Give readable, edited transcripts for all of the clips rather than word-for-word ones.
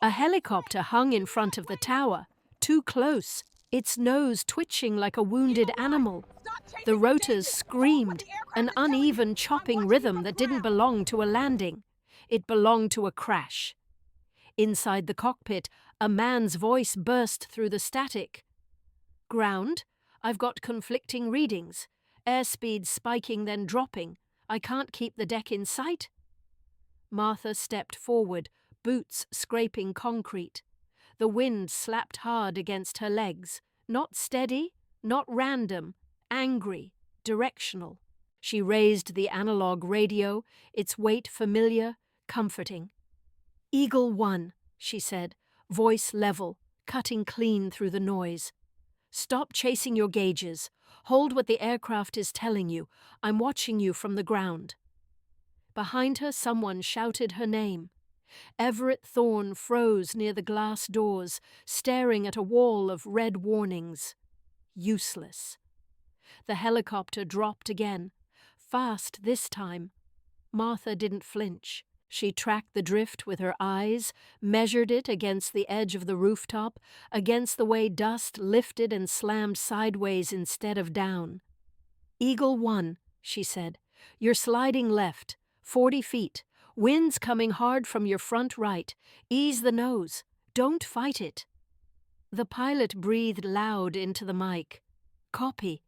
A helicopter hung in front of the tower, too close, its nose twitching like a wounded animal. The rotors screamed, an uneven chopping rhythm that didn't belong to a landing. It belonged to a crash. Inside the cockpit, a man's voice burst through the static. "Ground, I've got conflicting readings. Airspeed spiking then dropping. I can't keep the deck in sight." Martha stepped forward, boots scraping concrete. The wind slapped hard against her legs, not steady, not random, angry, directional. She raised the analog radio, its weight familiar, comforting. "Eagle 1, she said, voice level, cutting clean through the noise. "Stop chasing your gauges. Hold what the aircraft is telling you. I'm watching you from the ground." Behind her, someone shouted her name. Everett Thorne froze near the glass doors, staring at a wall of red warnings. Useless. The helicopter dropped again, fast this time. Martha didn't flinch. She tracked the drift with her eyes, measured it against the edge of the rooftop, against the way dust lifted and slammed sideways instead of down. "Eagle 1, she said. "You're sliding left, 40 feet. Wind's coming hard from your front right. Ease the nose. Don't fight it." The pilot breathed loud into the mic. "Copy."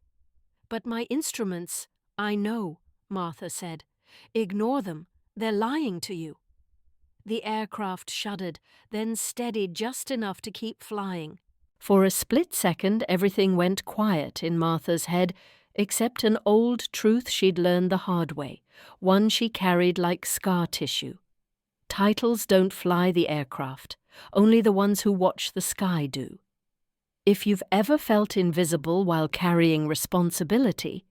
"But my instruments—" "I know," Martha said. "Ignore them. They're lying to you." The aircraft shuddered, then steadied just enough to keep flying. For a split second, everything went quiet in Martha's head, except an old truth she'd learned the hard way, one she carried like scar tissue. Titles don't fly the aircraft, only the ones who watch the sky do. If you've ever felt invisible while carrying responsibility,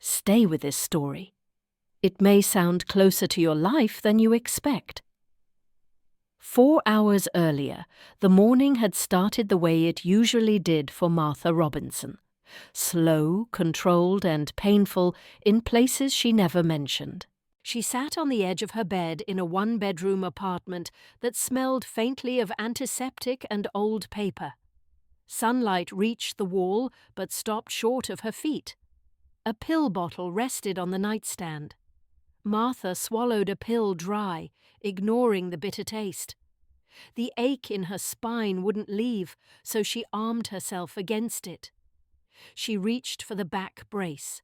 stay with this story. It may sound closer to your life than you expect. 4 hours earlier, the morning had started the way it usually did for Martha Robinson. Slow, controlled, and painful in places she never mentioned. She sat on the edge of her bed in a one-bedroom apartment that smelled faintly of antiseptic and old paper. Sunlight reached the wall but stopped short of her feet. A pill bottle rested on the nightstand. Martha swallowed a pill dry, ignoring the bitter taste. The ache in her spine wouldn't leave, so she armed herself against it. She reached for the back brace.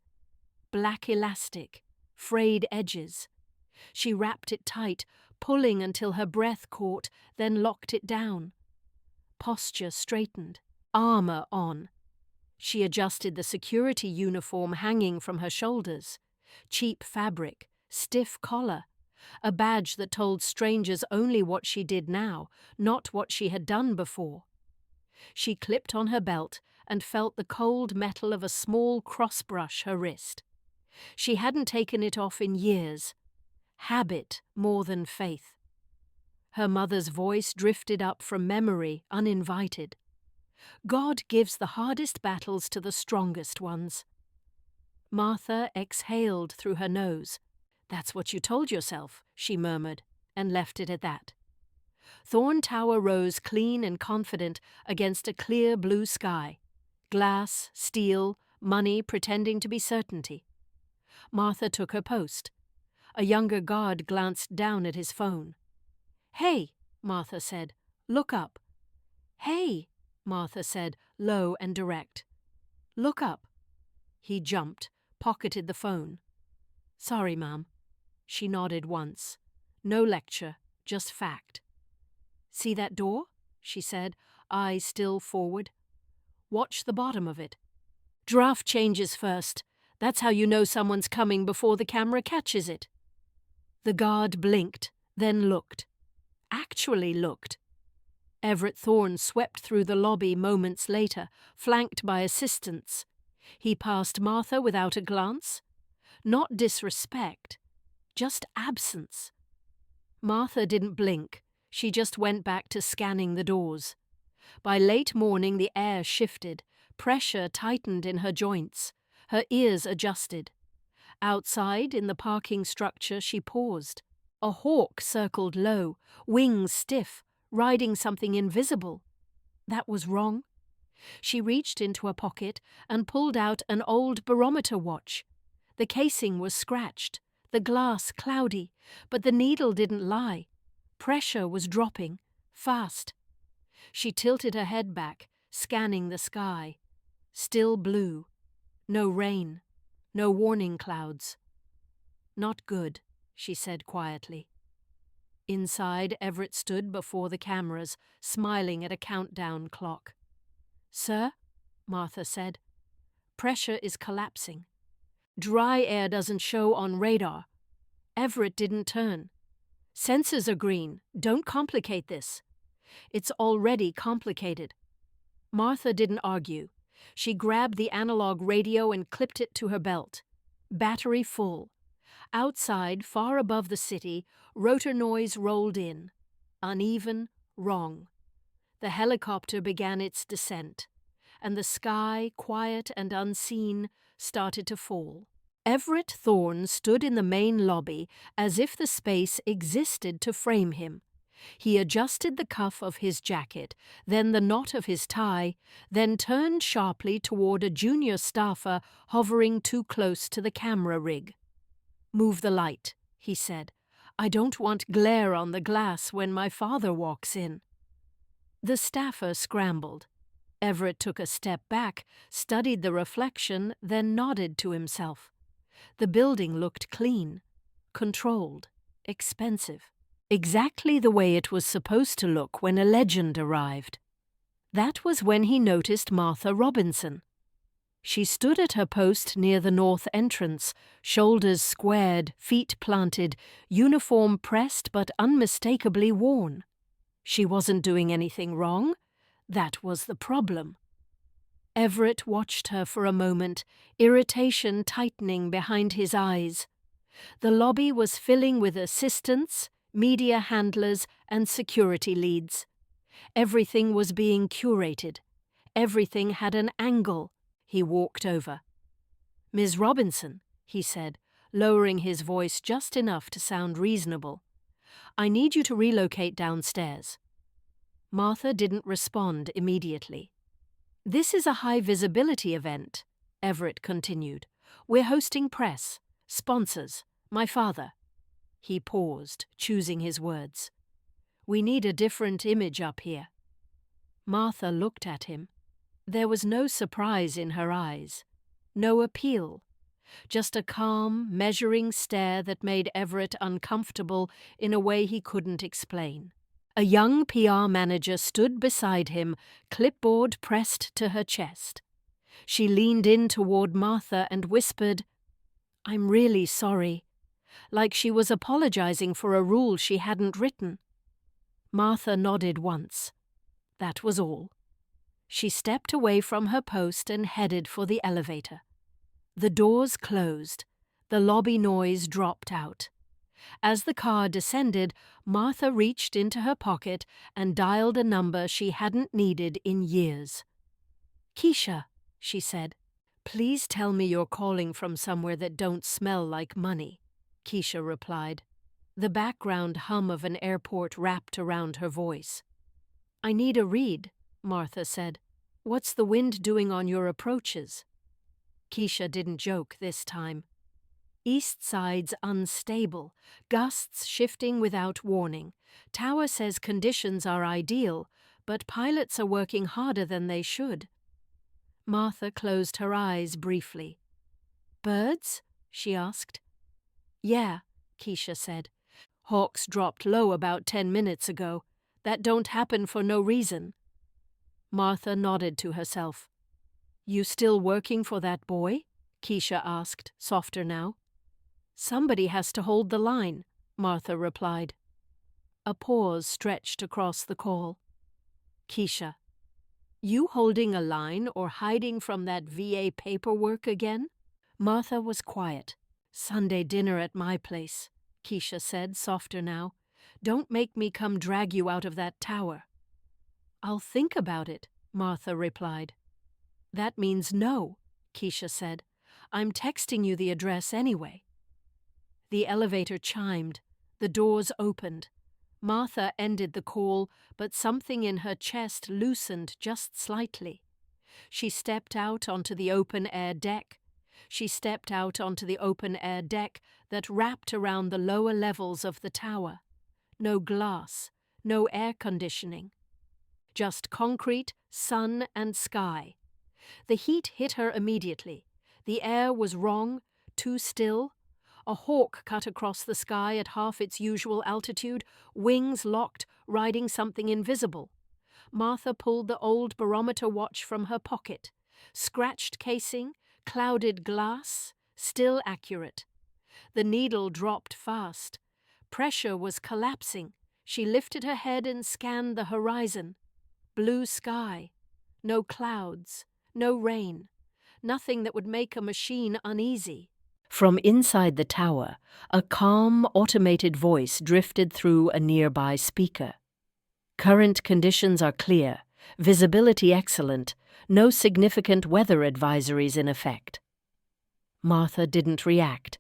Black elastic, frayed edges. She wrapped it tight, pulling until her breath caught, then locked it down. Posture straightened, armor on. She adjusted the security uniform hanging from her shoulders. Cheap fabric, stiff collar, a badge that told strangers only what she did now, not what she had done before. She clipped on her belt and felt the cold metal of a small cross brush her wrist. She hadn't taken it off in years. Habit more than faith. Her mother's voice drifted up from memory, uninvited. God gives the hardest battles to the strongest ones. Martha exhaled through her nose. "That's what you told yourself," she murmured, and left it at that. Thorne Tower rose clean and confident against a clear blue sky. Glass, steel, money pretending to be certainty. Martha took her post. A younger guard glanced down at his phone. "Hey," Martha said, "look up." "Hey," Martha said, low and direct. "Look up." He jumped, pocketed the phone. "Sorry, ma'am." She nodded once. No lecture, just fact. "See that door?" she said, eyes still forward. "Watch the bottom of it. Draft changes first. That's how you know someone's coming before the camera catches it." The guard blinked, then looked. Actually looked. Everett Thorne swept through the lobby moments later, flanked by assistants. He passed Martha without a glance. Not disrespect, just absence. Martha didn't blink. She just went back to scanning the doors. By late morning the air shifted, pressure tightened in her joints. Her ears adjusted. Outside, in the parking structure, she paused. A hawk circled low, wings stiff, riding something invisible. That was wrong. She reached into a pocket and pulled out an old barometer watch. The casing was scratched, the glass cloudy, but the needle didn't lie. Pressure was dropping, fast. She tilted her head back, scanning the sky. Still blue. No rain. No warning clouds. "Not good," she said quietly. Inside, Everett stood before the cameras, smiling at a countdown clock. "Sir," Martha said, "pressure is collapsing. Dry air doesn't show on radar. Everett didn't turn. Sensors are green. Don't complicate this." "It's already complicated." Martha didn't argue. She grabbed the analog radio and clipped it to her belt. Battery full. Outside, far above the city, rotor noise rolled in. Uneven, wrong. The helicopter began its descent, and the sky, quiet and unseen, started to fall. Everett Thorne stood in the main lobby as if the space existed to frame him. He adjusted the cuff of his jacket, then the knot of his tie, then turned sharply toward a junior staffer hovering too close to the camera rig. "Move the light," he said. "I don't want glare on the glass when my father walks in." The staffer scrambled. Everett took a step back, studied the reflection, then nodded to himself. The building looked clean, controlled, expensive. Exactly the way it was supposed to look when a legend arrived. That was when he noticed Martha Robinson. She stood at her post near the north entrance, shoulders squared, feet planted, uniform pressed but unmistakably worn. She wasn't doing anything wrong. That was the problem. Everett watched her for a moment, irritation tightening behind his eyes. The lobby was filling with assistants, media handlers, and security leads. Everything was being curated. Everything had an angle. He walked over. "Ms. Robinson," he said, lowering his voice just enough to sound reasonable, "I need you to relocate downstairs." Martha didn't respond immediately. "This is a high-visibility event," Everett continued. "We're hosting press, sponsors, my father." He paused, choosing his words. "We need a different image up here." Martha looked at him. There was no surprise in her eyes, no appeal, just a calm, measuring stare that made Everett uncomfortable in a way he couldn't explain. A young PR manager stood beside him, clipboard pressed to her chest. She leaned in toward Martha and whispered, "I'm really sorry," like she was apologizing for a rule she hadn't written. Martha nodded once. That was all. She stepped away from her post and headed for the elevator. The doors closed. The lobby noise dropped out. As the car descended, Martha reached into her pocket and dialed a number she hadn't needed in years. "Keisha," she said. "Please tell me you're calling from somewhere that don't smell like money," Keisha replied. The background hum of an airport wrapped around her voice. "I need a read," Martha said. "What's the wind doing on your approaches?" Keisha didn't joke this time. "East side's unstable, gusts shifting without warning. Tower says conditions are ideal, but pilots are working harder than they should." Martha closed her eyes briefly. "Birds?" she asked. "Yeah," Keisha said. "Hawks dropped low about 10 minutes ago. That don't happen for no reason." Martha nodded to herself. "You still working for that boy?" Keisha asked, softer now. "Somebody has to hold the line," Martha replied. A pause stretched across the call. "Keisha, you holding a line or hiding from that VA paperwork again?" Martha was quiet. "Sunday dinner at my place," Keisha said, softer now. "Don't make me come drag you out of that tower." "I'll think about it," Martha replied. "That means no," Keisha said. "I'm texting you the address anyway." The elevator chimed. The doors opened. Martha ended the call, but something in her chest loosened just slightly. She stepped out onto the open-air deck. She stepped out onto the open-air deck that wrapped around the lower levels of the tower. No glass, no air conditioning. Just concrete, sun, and sky. The heat hit her immediately. The air was wrong, too still. A hawk cut across the sky at half its usual altitude, wings locked, riding something invisible. Martha pulled the old barometer watch from her pocket. Scratched casing, clouded glass, still accurate. The needle dropped fast. Pressure was collapsing. She lifted her head and scanned the horizon. Blue sky. No clouds. No rain. Nothing that would make a machine uneasy. From inside the tower, a calm, automated voice drifted through a nearby speaker. Current conditions are clear, visibility excellent, no significant weather advisories in effect. Martha didn't react.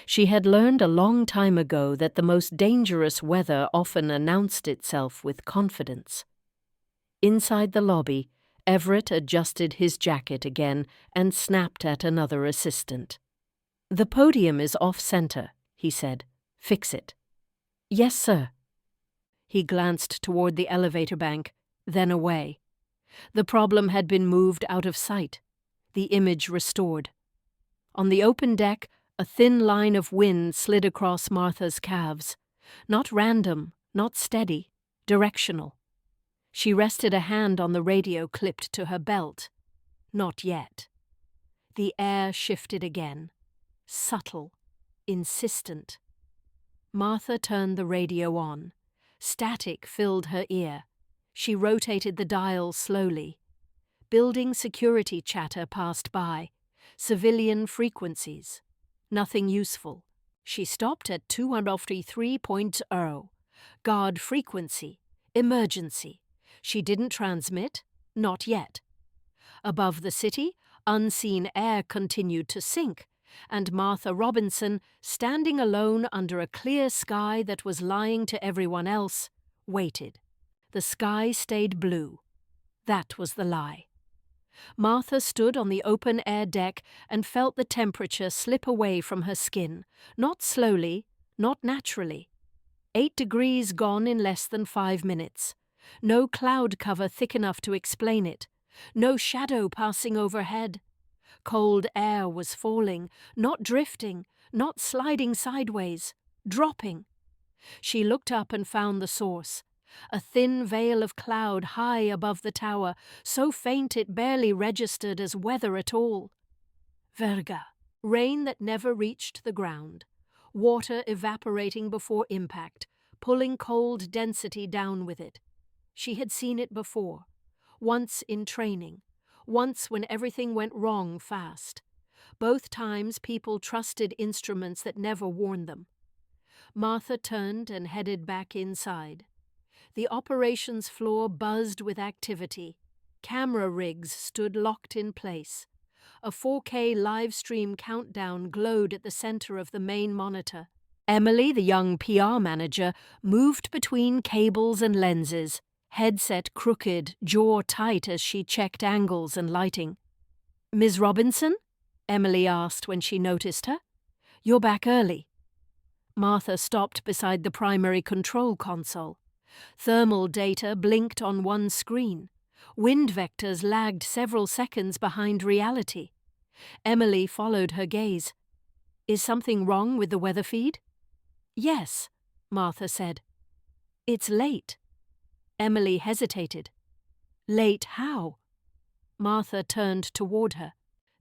She had learned a long time ago that the most dangerous weather often announced itself with confidence. Inside the lobby, Everett adjusted his jacket again and snapped at another assistant. "The podium is off-center," he said. "Fix it." "Yes, sir." He glanced toward the elevator bank, then away. The problem had been moved out of sight, the image restored. On the open deck, a thin line of wind slid across Martha's calves. Not random, not steady, directional. She rested a hand on the radio clipped to her belt. Not yet. The air shifted again. Subtle, insistent. Martha turned the radio on. Static filled her ear. She rotated the dial slowly. Building security chatter passed by. Civilian frequencies. Nothing useful. She stopped at 253.0. Guard frequency. Emergency. She didn't transmit. Not yet. Above the city, unseen air continued to sink, and Martha Robinson, standing alone under a clear sky that was lying to everyone else, waited. The sky stayed blue. That was the lie. Martha stood on the open-air deck and felt the temperature slip away from her skin, not slowly, not naturally. 8 degrees gone in less than 5 minutes. No cloud cover thick enough to explain it. No shadow passing overhead. Cold air was falling, not drifting, not sliding sideways, dropping. She looked up and found the source. A thin veil of cloud high above the tower, so faint it barely registered as weather at all. Verga, rain that never reached the ground. Water evaporating before impact, pulling cold density down with it. She had seen it before, once in training. Once when everything went wrong fast. Both times people trusted instruments that never warned them. Martha turned and headed back inside. The operations floor buzzed with activity. Camera rigs stood locked in place. A 4K live stream countdown glowed at the center of the main monitor. Emily, the young PR manager, moved between cables and lenses, headset crooked, jaw tight as she checked angles and lighting. "Ms. Robinson?" Emily asked when she noticed her. "You're back early." Martha stopped beside the primary control console. Thermal data blinked on one screen. Wind vectors lagged several seconds behind reality. Emily followed her gaze. "Is something wrong with the weather feed?" "Yes," Martha said. "It's late." Emily hesitated. "Late how?" Martha turned toward her.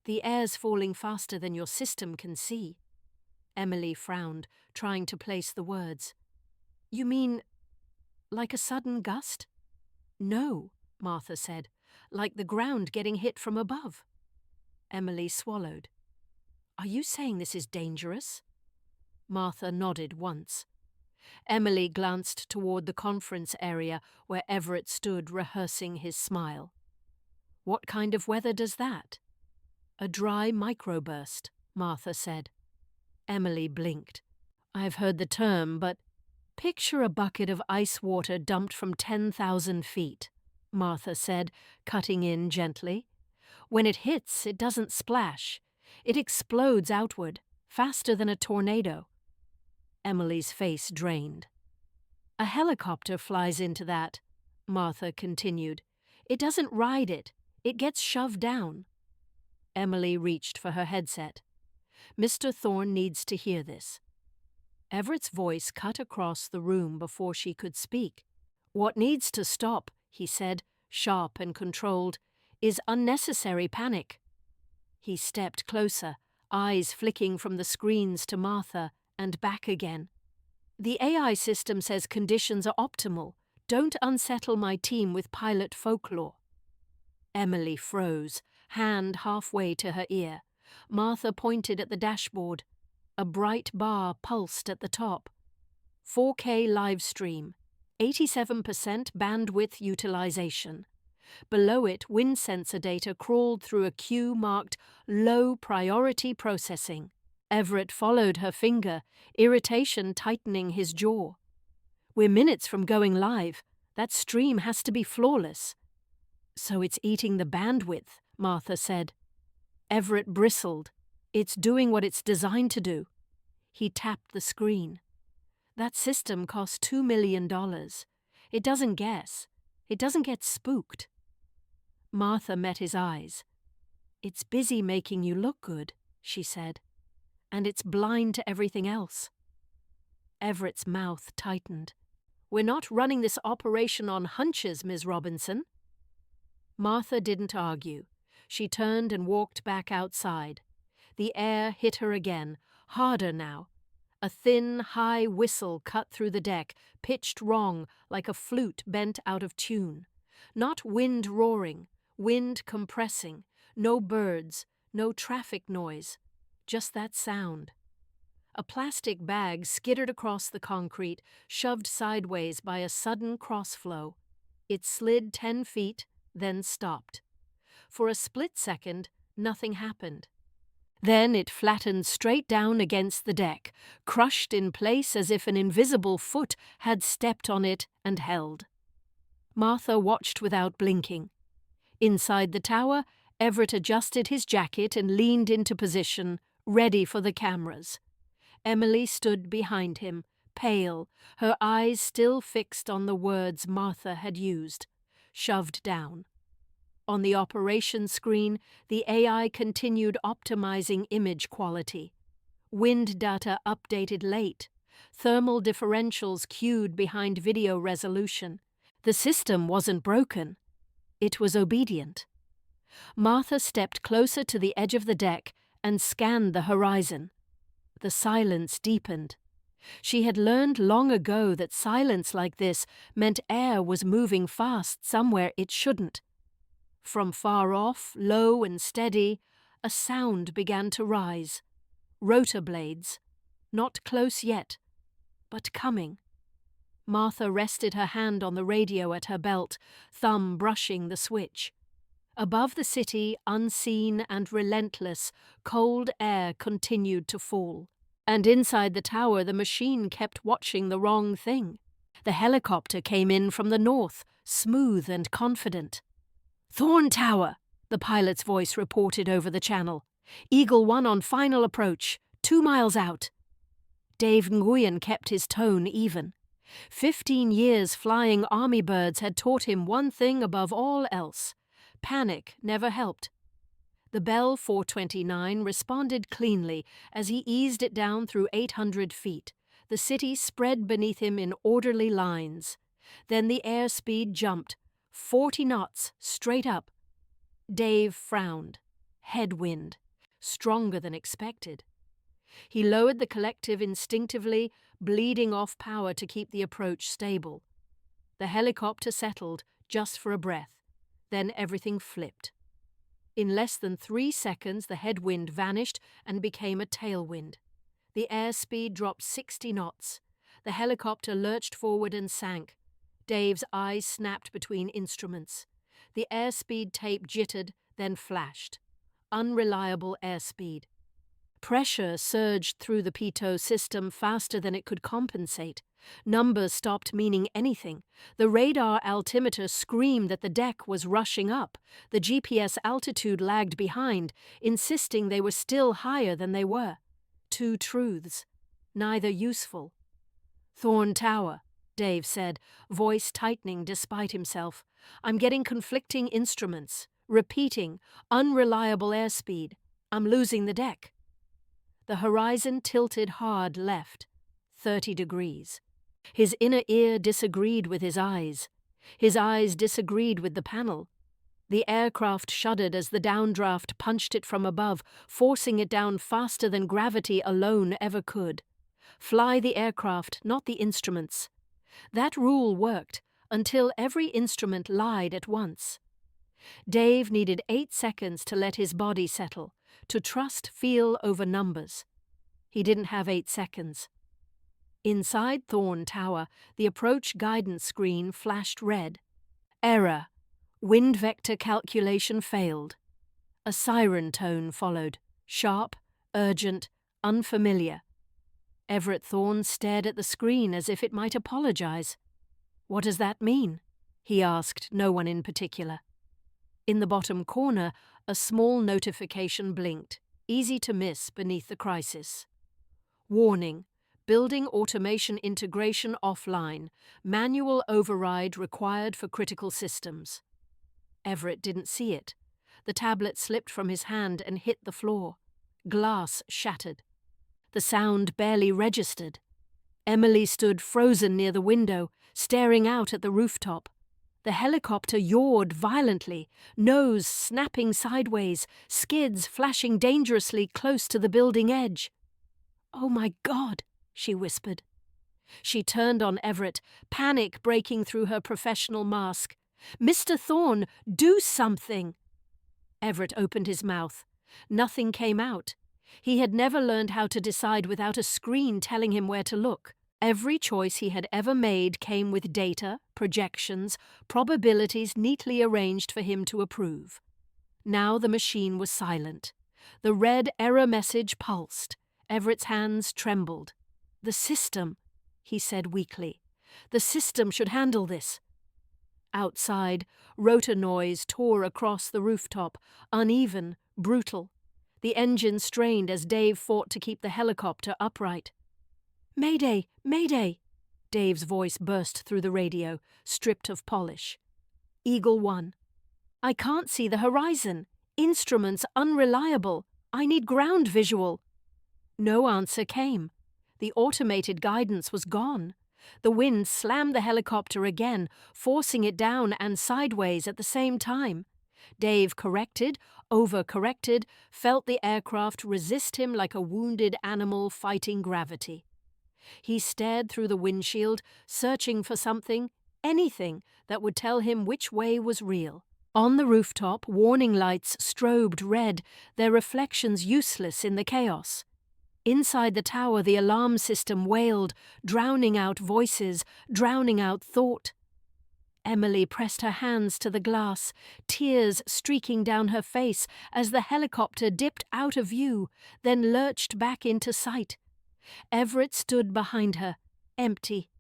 "The air's falling faster than your system can see." Emily frowned, trying to place the words. "You mean, like a sudden gust?" "No," Martha said, "like the ground getting hit from above." Emily swallowed. "Are you saying this is dangerous?" Martha nodded once. Emily glanced toward the conference area where Everett stood rehearsing his smile. "What kind of weather does that?" "A dry microburst," Martha said. Emily blinked. "I've heard the term, but..." Picture a bucket of ice water dumped from 10,000 feet, Martha said, cutting in gently. When it hits, it doesn't splash. It explodes outward, faster than a tornado. Emily's face drained. A helicopter flies into that, Martha continued. It doesn't ride it. It gets shoved down. Emily reached for her headset. Mr. Thorne needs to hear this. Everett's voice cut across the room before she could speak. What needs to stop, he said, sharp and controlled, is unnecessary panic. He stepped closer, eyes flicking from the screens to Martha and back again. The AI system says conditions are optimal. Don't unsettle my team with pilot folklore. Emily froze, hand halfway to her ear. Martha pointed at the dashboard. A bright bar pulsed at the top. 4K live stream, 87% bandwidth utilization. Below it, wind sensor data crawled through a queue marked low priority processing. Everett followed her finger, irritation tightening his jaw. We're minutes from going live. That stream has to be flawless. So it's eating the bandwidth, Martha said. Everett bristled. It's doing what it's designed to do. He tapped the screen. That system cost $2 million. It doesn't guess. It doesn't get spooked. Martha met his eyes. It's busy making you look good, she said. And it's blind to everything else. Everett's mouth tightened. We're not running this operation on hunches, Ms. Robinson. Martha didn't argue. She turned and walked back outside. The air hit her again, harder now. A thin, high whistle cut through the deck, pitched wrong like a flute bent out of tune. Not wind roaring, wind compressing, no birds, no traffic noise, just that sound. A plastic bag skittered across the concrete, shoved sideways by a sudden crossflow. It slid 10 feet, then stopped. For a split second, nothing happened. Then it flattened straight down against the deck, crushed in place as if an invisible foot had stepped on it and held. Martha watched without blinking. Inside the tower, Everett adjusted his jacket and leaned into position, ready for the cameras. Emily stood behind him, pale, her eyes still fixed on the words Martha had used. Shoved down. On the operation screen, the AI continued optimizing image quality. Wind data updated late. Thermal differentials queued behind video resolution. The system wasn't broken. It was obedient. Martha stepped closer to the edge of the deck and scanned the horizon. The silence deepened. She had learned long ago that silence like this meant air was moving fast somewhere it shouldn't. From far off, low and steady, a sound began to rise. Rotor blades. Not close yet, but coming. Martha rested her hand on the radio at her belt, thumb brushing the switch. Above the city, unseen and relentless, cold air continued to fall. And inside the tower, the machine kept watching the wrong thing. The helicopter came in from the north, smooth and confident. "Thorne Tower," the pilot's voice reported over the channel. "Eagle 1 on final approach, 2 miles out." Dave Nguyen kept his tone even. 15 years flying army birds had taught him one thing above all else. Panic never helped. The Bell 429 responded cleanly as he eased it down through 800 feet. The city spread beneath him in orderly lines. Then the airspeed jumped, 40 knots, straight up. Dave frowned. Headwind. Stronger than expected. He lowered the collective instinctively, bleeding off power to keep the approach stable. The helicopter settled, just for a breath. Then everything flipped. In less than 3 seconds, the headwind vanished and became a tailwind. The airspeed dropped 60 knots. The helicopter lurched forward and sank. Dave's eyes snapped between instruments. The airspeed tape jittered, then flashed. Unreliable airspeed. Pressure surged through the pitot system faster than it could compensate. Numbers stopped meaning anything. The radar altimeter screamed that the deck was rushing up. The GPS altitude lagged behind, insisting they were still higher than they were. Two truths, neither useful. "Thorn Tower," Dave said, voice tightening despite himself. "I'm getting conflicting instruments. Repeating, unreliable airspeed. I'm losing the deck." The horizon tilted hard left, 30 degrees. His inner ear disagreed with his eyes. His eyes disagreed with the panel. The aircraft shuddered as the downdraft punched it from above, forcing it down faster than gravity alone ever could. Fly the aircraft, not the instruments. That rule worked until every instrument lied at once. Dave needed 8 seconds to let his body settle, to trust feel over numbers. He didn't have 8 seconds. Inside Thorn Tower, the approach guidance screen flashed red. Error. Wind vector calculation failed. A siren tone followed, sharp, urgent, unfamiliar. Everett Thorne stared at the screen as if it might apologize. "What does that mean?" he asked no one in particular. In the bottom corner, a small notification blinked, easy to miss beneath the crisis. "Warning. Building automation integration offline. Manual override required for critical systems." Everett didn't see it. The tablet slipped from his hand and hit the floor. Glass shattered. The sound barely registered. Emily stood frozen near the window, staring out at the rooftop. The helicopter yawed violently, nose snapping sideways, skids flashing dangerously close to the building edge. "Oh my God," she whispered. She turned on Everett, panic breaking through her professional mask. "Mr. Thorne, do something!" Everett opened his mouth. Nothing came out. He had never learned how to decide without a screen telling him where to look. Every choice he had ever made came with data, projections, probabilities neatly arranged for him to approve. Now the machine was silent. The red error message pulsed. Everett's hands trembled. "The system," he said weakly. "The system should handle this." Outside, rotor noise tore across the rooftop, uneven, brutal. The engine strained as Dave fought to keep the helicopter upright. "Mayday! Mayday!" Dave's voice burst through the radio, stripped of polish. "Eagle 1. I can't see the horizon. Instruments unreliable. I need ground visual." No answer came. The automated guidance was gone. The wind slammed the helicopter again, forcing it down and sideways at the same time. Dave corrected, overcorrected, felt the aircraft resist him like a wounded animal fighting gravity. He stared through the windshield, searching for something, anything, that would tell him which way was real. On the rooftop, warning lights strobed red, their reflections useless in the chaos. Inside the tower, the alarm system wailed, drowning out voices, drowning out thought. Emily pressed her hands to the glass, tears streaking down her face as the helicopter dipped out of view, then lurched back into sight. Everett stood behind her, empty.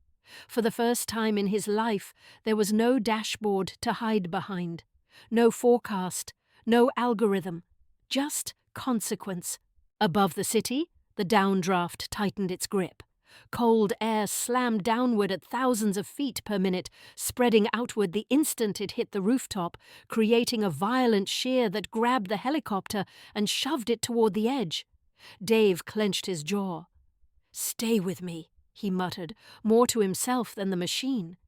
For the first time in his life, there was no dashboard to hide behind. No forecast, no algorithm, just consequence. Above the city, the downdraft tightened its grip. Cold air slammed downward at thousands of feet per minute, spreading outward the instant it hit the rooftop, creating a violent shear that grabbed the helicopter and shoved it toward the edge. Dave clenched his jaw. "Stay with me," he muttered, more to himself than the machine.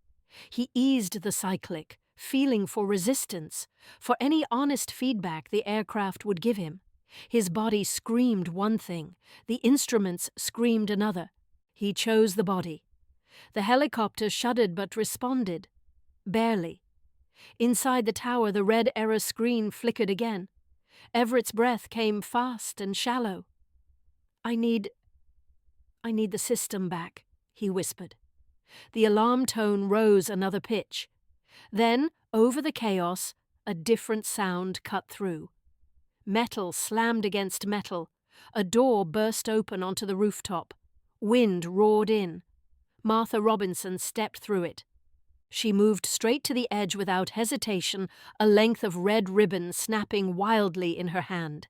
He eased the cyclic, feeling for resistance, for any honest feedback the aircraft would give him. His body screamed one thing, the instruments screamed another. He chose the body. The helicopter shuddered but responded. Barely. Inside the tower, the red error screen flickered again. Everett's breath came fast and shallow. I need the system back," he whispered. The alarm tone rose another pitch. Then, over the chaos, a different sound cut through. Metal slammed against metal, A door burst open onto the rooftop. Wind roared in. Martha Robinson stepped through it. She moved straight to the edge without hesitation, a length of red ribbon snapping wildly in her hand.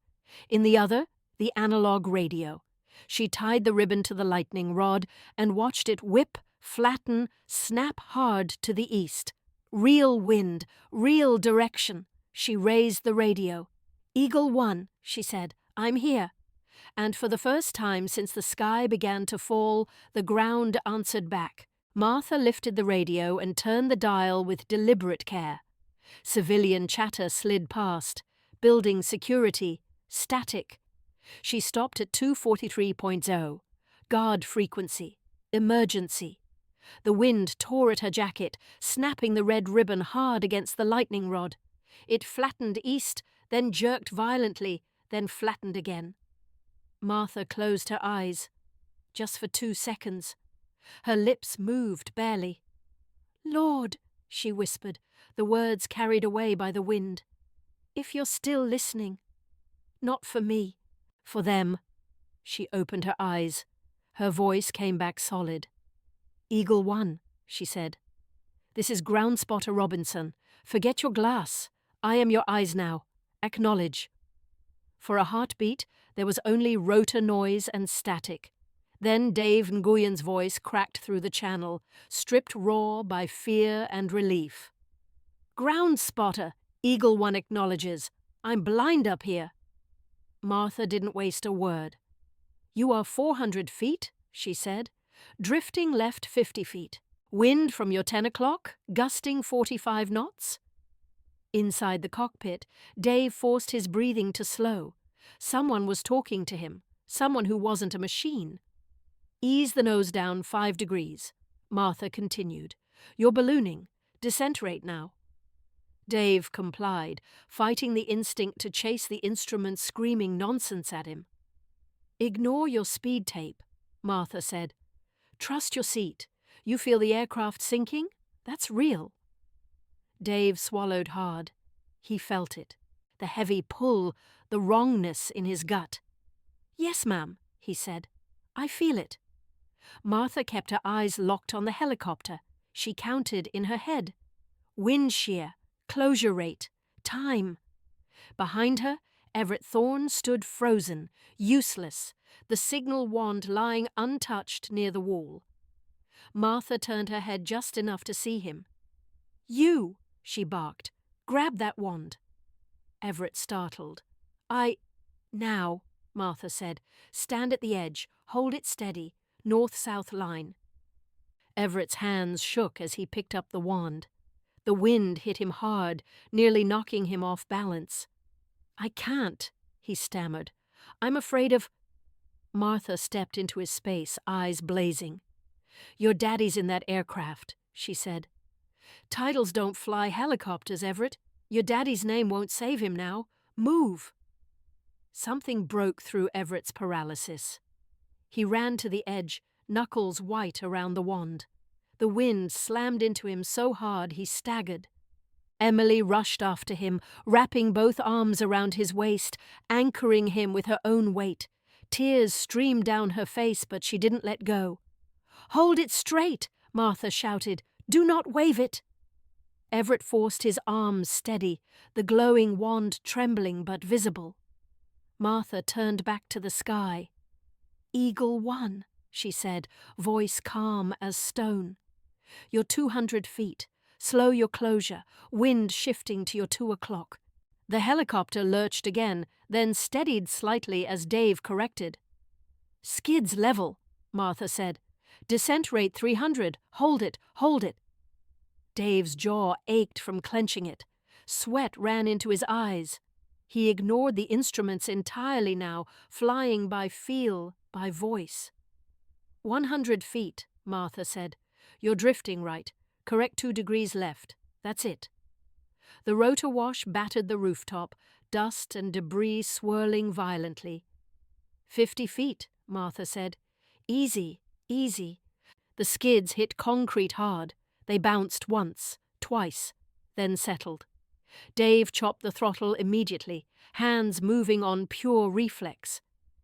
In the other, the analog radio. She tied the ribbon to the lightning rod and watched it whip, flatten, snap hard to the east. Real wind, real direction. She raised the radio. "Eagle 1, she said, "I'm here." And for the first time since the sky began to fall, the ground answered back. Martha lifted the radio and turned the dial with deliberate care. Civilian chatter slid past. Building security. Static. She stopped at 243.0. Guard frequency. Emergency. The wind tore at her jacket, snapping the red ribbon hard against the lightning rod. It flattened east, then jerked violently, then flattened again. Martha closed her eyes. Just for 2 seconds. Her lips moved barely. "Lord," she whispered, the words carried away by the wind. "If you're still listening. Not for me. For them." She opened her eyes. Her voice came back solid. "Eagle 1, she said. "This is Ground Spotter Robinson. Forget your glass. I am your eyes now. Acknowledge." For a heartbeat, there was only rotor noise and static. Then Dave Nguyen's voice cracked through the channel, stripped raw by fear and relief. "Ground Spotter, Eagle 1 acknowledges. I'm blind up here." Martha didn't waste a word. "You are 400 feet, she said. "Drifting left 50 feet. Wind from your 10 o'clock, gusting 45 knots." Inside the cockpit, Dave forced his breathing to slow. Someone was talking to him, someone who wasn't a machine. "Ease the nose down 5 degrees. Martha continued. "You're ballooning. Descent rate now." Dave complied, fighting the instinct to chase the instrument screaming nonsense at him. "Ignore your speed tape," Martha said. "Trust your seat. You feel the aircraft sinking? That's real." Dave swallowed hard. He felt it. The heavy pull, the wrongness in his gut. "Yes, ma'am," he said. "I feel it." Martha kept her eyes locked on the helicopter. She counted in her head. Wind shear, closure rate, time. Behind her, Everett Thorne stood frozen, useless, the signal wand lying untouched near the wall. Martha turned her head just enough to see him. "You," she barked. "Grab that wand." Everett startled. Now," Martha said. "Stand at the edge. Hold it steady. North-south line." Everett's hands shook as he picked up the wand. The wind hit him hard, nearly knocking him off balance. "I can't," he stammered. "I'm afraid of—" Martha stepped into his space, eyes blazing. "Your daddy's in that aircraft," she said. "Titles don't fly helicopters, Everett. Your daddy's name won't save him now. Move." Something broke through Everett's paralysis. He ran to the edge, knuckles white around the wand. The wind slammed into him so hard he staggered. Emily rushed after him, wrapping both arms around his waist, anchoring him with her own weight. Tears streamed down her face, but she didn't let go. "Hold it straight," Martha shouted. "Do not wave it." Everett forced his arms steady, the glowing wand trembling but visible. Martha turned back to the sky. "Eagle 1, she said, voice calm as stone. "You're 200 feet. Slow your closure, wind shifting to your 2 o'clock. The helicopter lurched again, then steadied slightly as Dave corrected. "Skids level," Martha said. "Descent rate 300. Hold it, hold it." Dave's jaw ached from clenching it. Sweat ran into his eyes. He ignored the instruments entirely now, flying by feel, by voice. 100 feet, Martha said. "You're drifting right. Correct 2 degrees left. That's it." The rotor wash battered the rooftop, dust and debris swirling violently. 50 feet, Martha said. "Easy, easy." The skids hit concrete hard. They bounced once, twice, then settled. Dave chopped the throttle immediately, hands moving on pure reflex.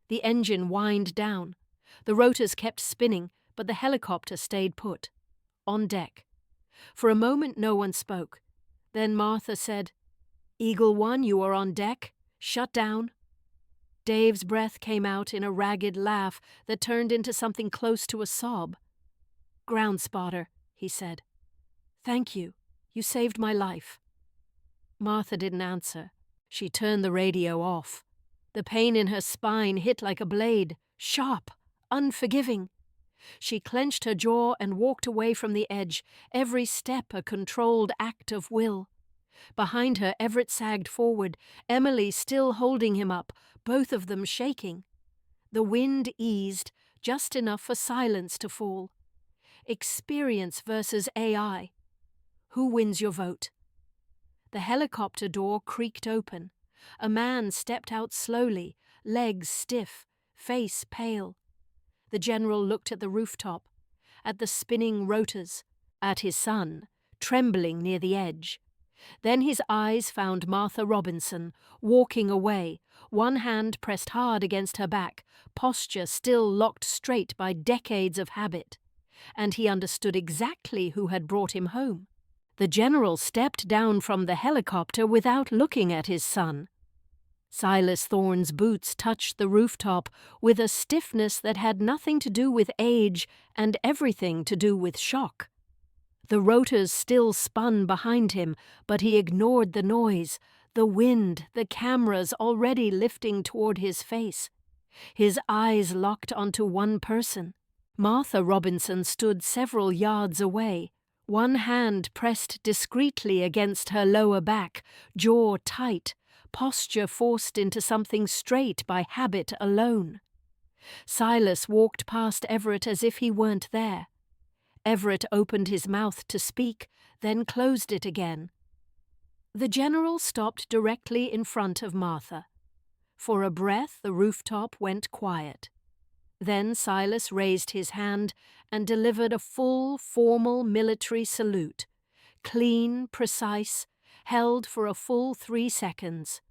The engine whined down. The rotors kept spinning, but the helicopter stayed put. On deck. For a moment no one spoke. Then Martha said, "Eagle One, you are on deck. Shut down." Dave's breath came out in a ragged laugh that turned into something close to a sob. "Ground spotter," he said. "Thank you. You saved my life." Martha didn't answer. She turned the radio off. The pain in her spine hit like a blade, sharp, unforgiving. She clenched her jaw and walked away from the edge, every step a controlled act of will. Behind her, Everett sagged forward, Emily still holding him up, both of them shaking. The wind eased, just enough for silence to fall. Experience versus AI. Who wins your vote? The helicopter door creaked open. A man stepped out slowly, legs stiff, face pale. The general looked at the rooftop, at the spinning rotors, at his son, trembling near the edge. Then his eyes found Martha Robinson, walking away, one hand pressed hard against her back, posture still locked straight by decades of habit. And he understood exactly who had brought him home. The general stepped down from the helicopter without looking at his son. Silas Thorne's boots touched the rooftop with a stiffness that had nothing to do with age and everything to do with shock. The rotors still spun behind him, but he ignored the noise, the wind, the cameras already lifting toward his face. His eyes locked onto one person. Martha Robinson stood several yards away, one hand pressed discreetly against her lower back, jaw tight, posture forced into something straight by habit alone. Silas walked past Everett as if he weren't there. Everett opened his mouth to speak, then closed it again. The general stopped directly in front of Martha. For a breath, the rooftop went quiet. Then Silas raised his hand and delivered a full, formal military salute, clean, precise, held for a full 3 seconds.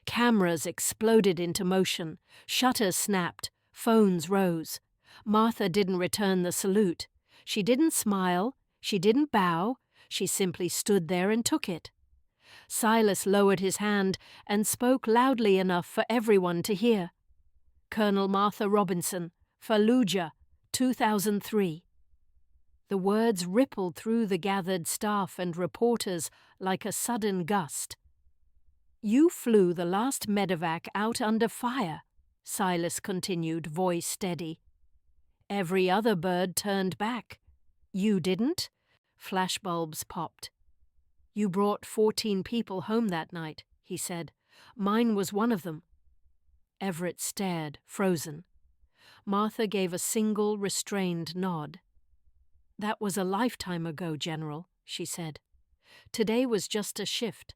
Cameras exploded into motion, shutters snapped, phones rose. Martha didn't return the salute. She didn't smile, she didn't bow, she simply stood there and took it. Silas lowered his hand and spoke loudly enough for everyone to hear. "Colonel Martha Robinson, Fallujah, 2003. The words rippled through the gathered staff and reporters like a sudden gust. "You flew the last medevac out under fire," Silas continued, voice steady. "Every other bird turned back. You didn't?" Flashbulbs popped. "You brought 14 people home that night," he said. "Mine was one of them." Everett stared, frozen. Martha gave a single, restrained nod. "That was a lifetime ago, General," she said. "Today was just a shift."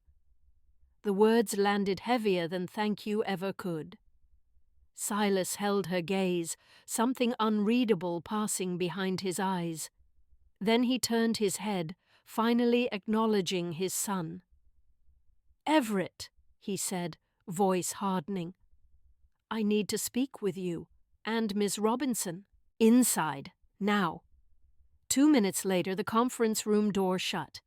The words landed heavier than thank you ever could. Silas held her gaze, something unreadable passing behind his eyes. Then he turned his head, finally acknowledging his son. "Everett," he said, voice hardening. "I need to speak with you, and Miss Robinson. Inside, now." 2 minutes later, the conference room door shut.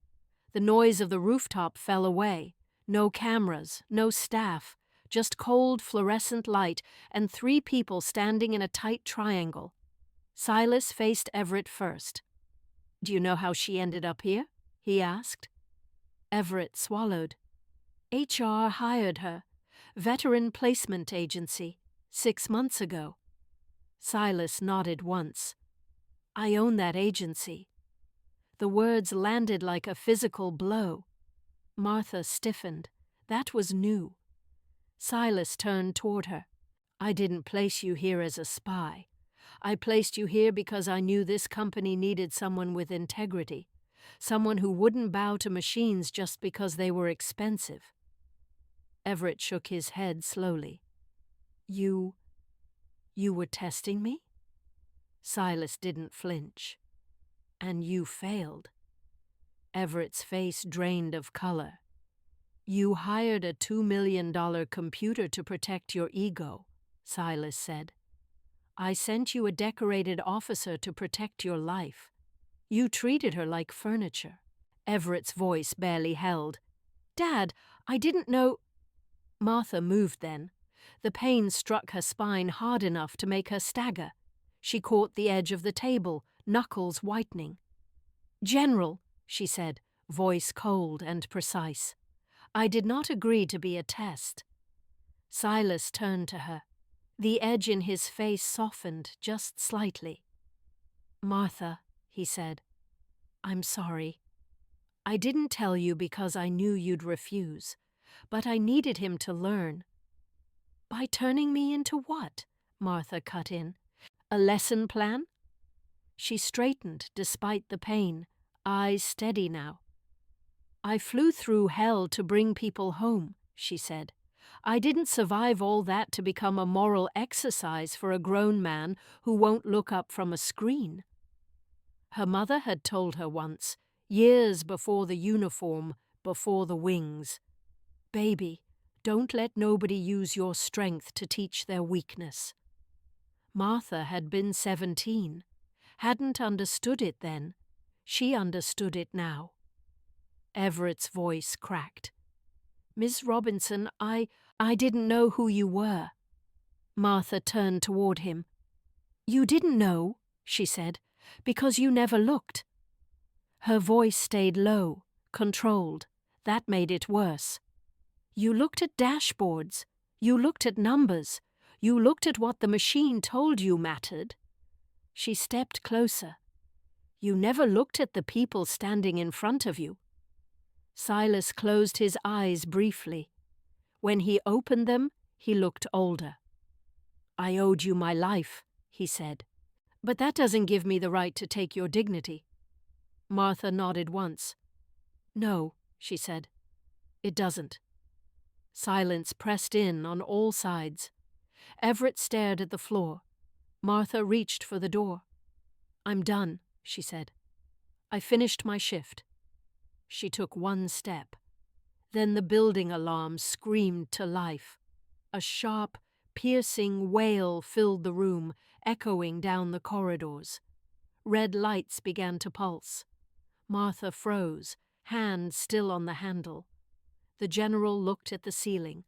The noise of the rooftop fell away. No cameras, no staff, just cold fluorescent light and 3 people standing in a tight triangle. Silas faced Everett first. "Do you know how she ended up here?" he asked. Everett swallowed. "HR hired her. Veteran Placement Agency. 6 months ago." Silas nodded once. "I own that agency." The words landed like a physical blow. Martha stiffened. That was new. Silas turned toward her. "I didn't place you here as a spy. I placed you here because I knew this company needed someone with integrity, someone who wouldn't bow to machines just because they were expensive." Everett shook his head slowly. You were testing me?" Silas didn't flinch. "And you failed." Everett's face drained of color. "You hired a $2 million computer to protect your ego," Silas said. I sent you a decorated officer to protect your life. You treated her like furniture. Everett's voice barely held. Dad, I didn't know. Martha moved then. The pain struck her spine hard enough to make her stagger. She caught the edge of the table, knuckles whitening. General, she said, voice cold and precise. I did not agree to be a test. Silas turned to her. The edge in his face softened just slightly. Martha, he said, I'm sorry. I didn't tell you because I knew you'd refuse, but I needed him to learn. By turning me into what? Martha cut in. A lesson plan? She straightened despite the pain, eyes steady now. I flew through hell to bring people home, she said. I didn't survive all that to become a moral exercise for a grown man who won't look up from a screen. Her mother had told her once, years before the uniform, before the wings, Baby, don't let nobody use your strength to teach their weakness. Martha had been 17, hadn't understood it then. She understood it now. Everett's voice cracked. Miss Robinson, I didn't know who you were. Martha turned toward him. You didn't know, she said, because you never looked. Her voice stayed low, controlled. That made it worse. You looked at dashboards. You looked at numbers. You looked at what the machine told you mattered. She stepped closer. You never looked at the people standing in front of you. Silas closed his eyes briefly. When he opened them, he looked older. I owed you my life, he said. But that doesn't give me the right to take your dignity. Martha nodded once. No, she said. It doesn't. Silence pressed in on all sides. Everett stared at the floor. Martha reached for the door. I'm done, she said. I finished my shift. She took one step. Then the building alarm screamed to life. A sharp, piercing wail filled the room, echoing down the corridors. Red lights began to pulse. Martha froze, hand still on the handle. The general looked at the ceiling.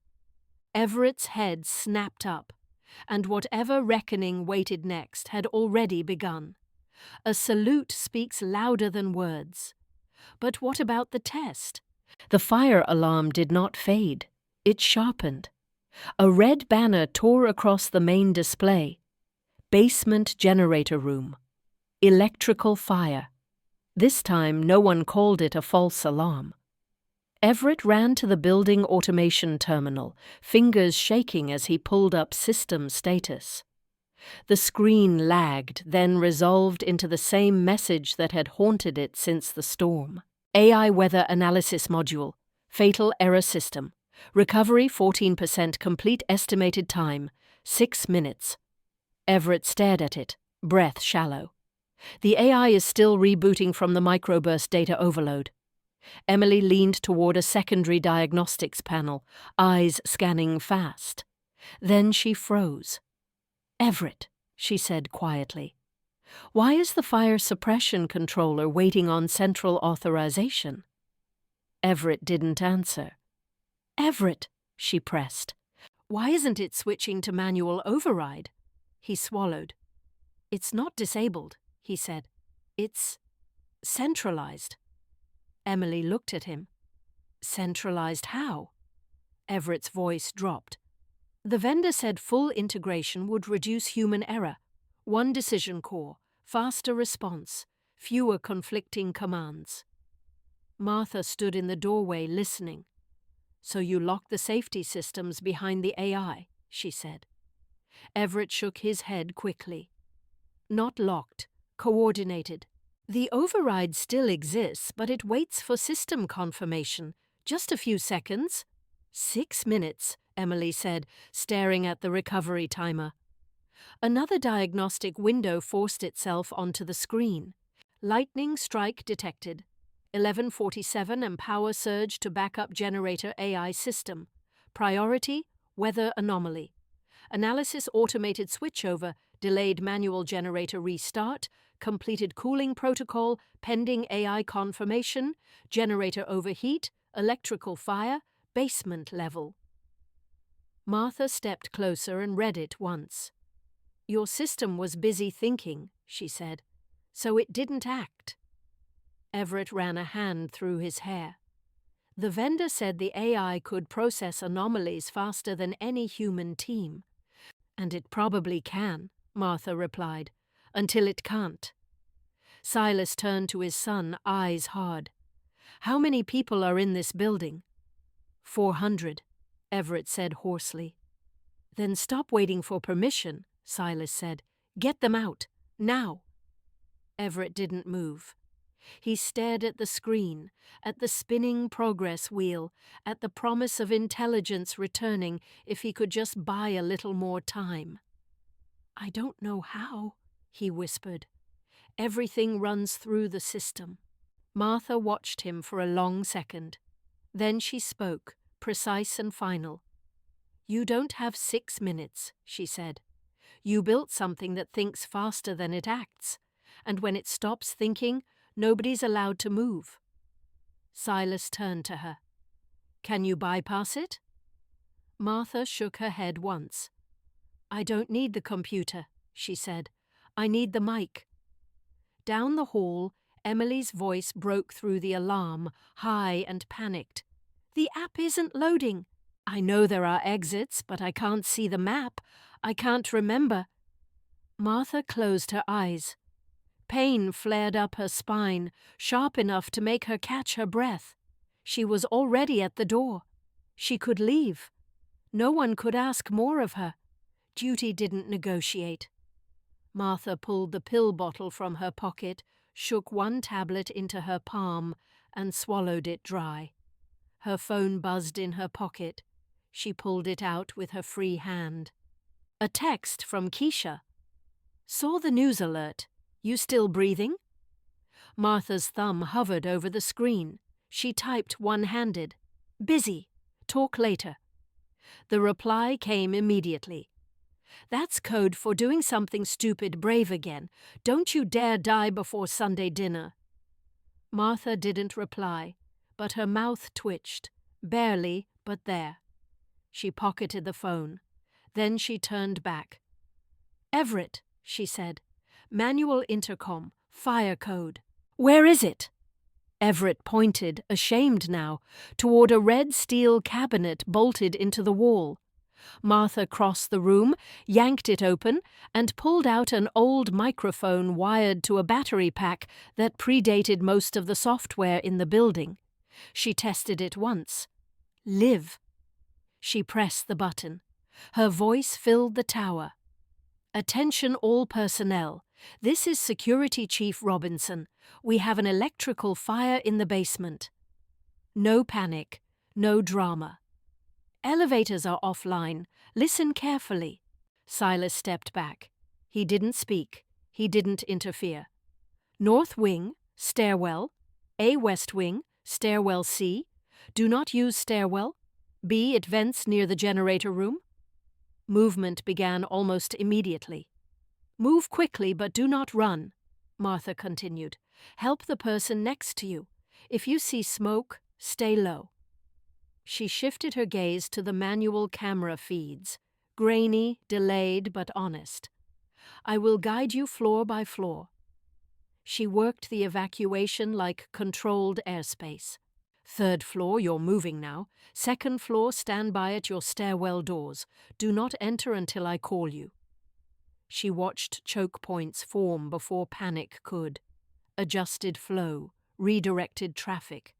Everett's head snapped up, and whatever reckoning waited next had already begun. A salute speaks louder than words. But what about the test? The fire alarm did not fade. It sharpened. A red banner tore across the main display. Basement generator room. Electrical fire. This time no one called it a false alarm. Everett ran to the building automation terminal, fingers shaking as he pulled up system status. The screen lagged, then resolved into the same message that had haunted it since the storm. AI weather analysis module. Fatal error system. Recovery 14% complete estimated time. 6 minutes. Everett stared at it, breath shallow. The AI is still rebooting from the microburst data overload. Emily leaned toward a secondary diagnostics panel, eyes scanning fast. Then she froze. Everett, she said quietly. Why is the fire suppression controller waiting on central authorization? Everett didn't answer. Everett, she pressed. Why isn't it switching to manual override? He swallowed. It's not disabled, he said. It's centralized. Emily looked at him. Centralized how? Everett's voice dropped. The vendor said full integration would reduce human error. One decision core, faster response, fewer conflicting commands. Martha stood in the doorway listening. So you locked the safety systems behind the AI, she said. Everett shook his head quickly. Not locked, coordinated. The override still exists, but it waits for system confirmation. Just a few seconds. 6 minutes, Emily said, staring at the recovery timer. Another diagnostic window forced itself onto the screen. Lightning strike detected. 11:47 and power surge to backup generator AI system. Priority, weather anomaly. Analysis automated switchover, delayed manual generator restart, completed cooling protocol, pending AI confirmation, generator overheat, electrical fire, basement level. Martha stepped closer and read it once. Your system was busy thinking, she said, so it didn't act. Everett ran a hand through his hair. The vendor said the AI could process anomalies faster than any human team. And it probably can, Martha replied, until it can't. Silas turned to his son, eyes hard. How many people are in this building? 400, Everett said hoarsely. Then stop waiting for permission, Silas said. Get them out, now. Everett didn't move. He stared at the screen, at the spinning progress wheel, at the promise of intelligence returning if he could just buy a little more time. I don't know how, he whispered. Everything runs through the system. Martha watched him for a long second. Then she spoke, precise and final. You don't have 6 minutes, she said. You built something that thinks faster than it acts, and when it stops thinking, nobody's allowed to move. Silas turned to her. Can you bypass it? Martha shook her head once. I don't need the computer, she said. I need the mic. Down the hall, Emily's voice broke through the alarm, high and panicked. The app isn't loading. I know there are exits, but I can't see the map. I can't remember. Martha closed her eyes. Pain flared up her spine, sharp enough to make her catch her breath. She was already at the door. She could leave. No one could ask more of her. Duty didn't negotiate. Martha pulled the pill bottle from her pocket, shook one tablet into her palm, and swallowed it dry. Her phone buzzed in her pocket. She pulled it out with her free hand. A text from Keisha. Saw the news alert. You still breathing? Martha's thumb hovered over the screen. She typed one-handed. Busy. Talk later. The reply came immediately. That's code for doing something stupid brave again. Don't you dare die before Sunday dinner. Martha didn't reply, but her mouth twitched. Barely, but there. She pocketed the phone. Then she turned back. Everett, she said. Manual intercom, fire code. Where is it? Everett pointed, ashamed now, toward a red steel cabinet bolted into the wall. Martha crossed the room, yanked it open, and pulled out an old microphone wired to a battery pack that predated most of the software in the building. She tested it once. Live. She pressed the button. Her voice filled the tower. Attention all personnel. This is Security Chief Robinson. We have an electrical fire in the basement. No panic. No drama. Elevators are offline. Listen carefully. Silas stepped back. He didn't speak. He didn't interfere. North wing, stairwell. A west wing, stairwell C. Do not use stairwell. B, it vents near the generator room. Movement began almost immediately. Move quickly, but do not run, Martha continued. Help the person next to you. If you see smoke, stay low. She shifted her gaze to the manual camera feeds, grainy, delayed, but honest. I will guide you floor by floor. She worked the evacuation like controlled airspace. 3rd floor, you're moving now. 2nd floor, stand by at your stairwell doors. Do not enter until I call you. She watched choke points form before panic could. Adjusted flow, redirected traffic.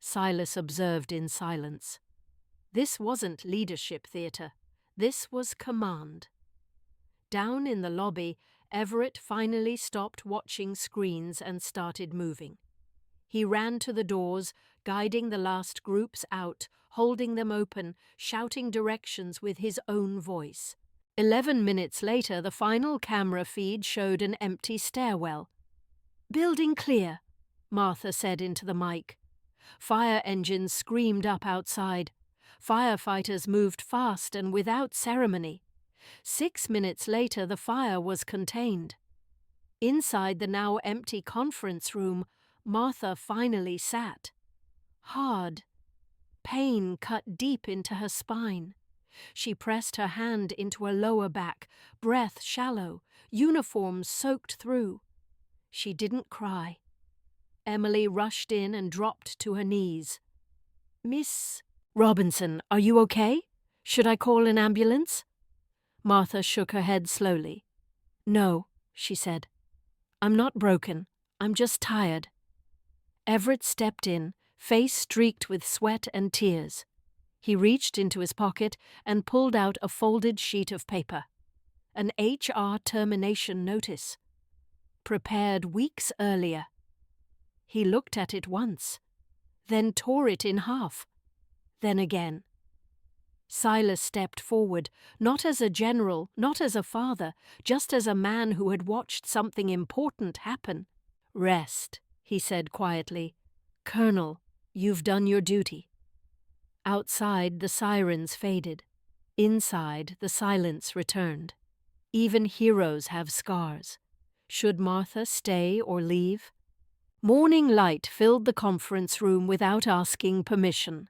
Silas observed in silence. This wasn't leadership theatre. This was command. Down in the lobby, Everett finally stopped watching screens and started moving. He ran to the doors, guiding the last groups out, holding them open, shouting directions with his own voice. 11 minutes later, the final camera feed showed an empty stairwell. Building clear, Martha said into the mic. Fire engines screamed up outside. Firefighters moved fast and without ceremony. 6 minutes later, the fire was contained. Inside the now empty conference room, Martha finally sat. Hard. Pain cut deep into her spine. She pressed her hand into her lower back, breath shallow, uniform soaked through. She didn't cry. Emily rushed in and dropped to her knees. "Miss Robinson, are you okay? Should I call an ambulance?" Martha shook her head slowly. "No," she said. "I'm not broken. I'm just tired." Everett stepped in, face streaked with sweat and tears. He reached into his pocket and pulled out a folded sheet of paper. An HR termination notice. Prepared weeks earlier. He looked at it once, then tore it in half, then again. Silas stepped forward, not as a general, not as a father, just as a man who had watched something important happen. "Rest," he said quietly. "Colonel, you've done your duty." Outside, the sirens faded. Inside, the silence returned. Even heroes have scars. Should Martha stay or leave? Morning light filled the conference room without asking permission.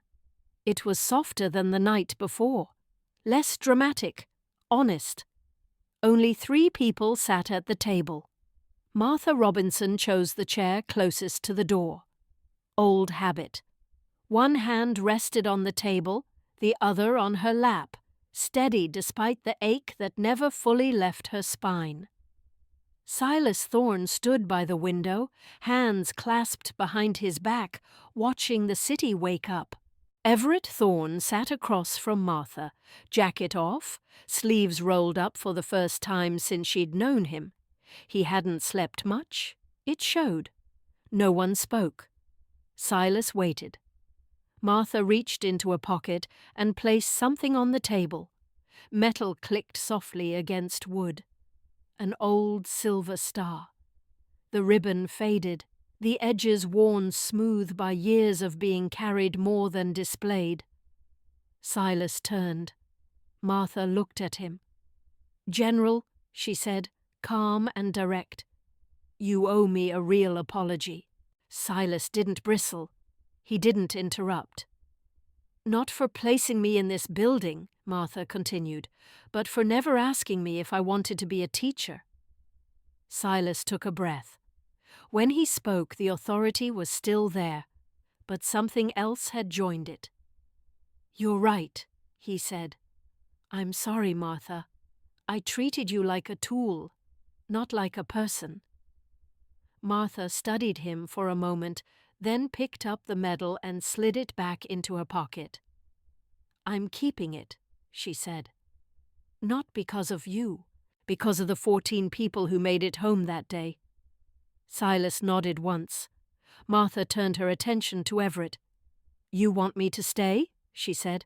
It was softer than the night before, less dramatic, honest. Only 3 people sat at the table. Martha Robinson chose the chair closest to the door. Old habit. One hand rested on the table, the other on her lap, steady despite the ache that never fully left her spine. Silas Thorne stood by the window, hands clasped behind his back, watching the city wake up. Everett Thorne sat across from Martha, jacket off, sleeves rolled up for the first time since she'd known him. He hadn't slept much. It showed. No one spoke. Silas waited. Martha reached into a pocket and placed something on the table. Metal clicked softly against wood. An old silver star. The ribbon faded, the edges worn smooth by years of being carried more than displayed. Silas turned. Martha looked at him. "General," she said, calm and direct, "you owe me a real apology." Silas didn't bristle. He didn't interrupt. "Not for placing me in this building," Martha continued, "but for never asking me if I wanted to be a teacher." Silas took a breath. When he spoke, the authority was still there, but something else had joined it. "You're right," he said. "I'm sorry, Martha. I treated you like a tool, not like a person." Martha studied him for a moment, then picked up the medal and slid it back into her pocket. "I'm keeping it," she said. "Not because of you, because of the 14 people who made it home that day." Silas nodded once. Martha turned her attention to Everett. "You want me to stay?" she said.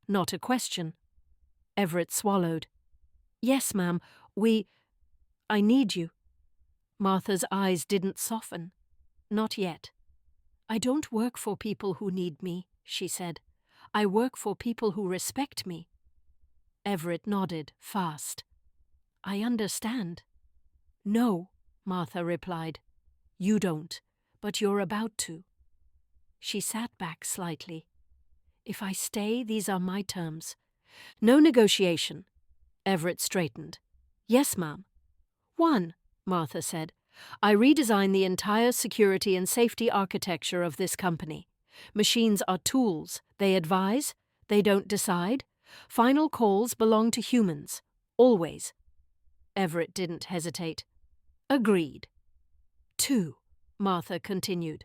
Not a question. Everett swallowed. "Yes, ma'am. I need you." Martha's eyes didn't soften. Not yet. "I don't work for people who need me," she said. "I work for people who respect me." Everett nodded, fast. "I understand." "No," Martha replied. "You don't, but you're about to." She sat back slightly. "If I stay, these are my terms. No negotiation." Everett straightened. "Yes, ma'am." "1," Martha said. "I redesign the entire security and safety architecture of this company. Machines are tools. They advise. They don't decide. Final calls belong to humans. Always." Everett didn't hesitate. "Agreed." 2, Martha continued.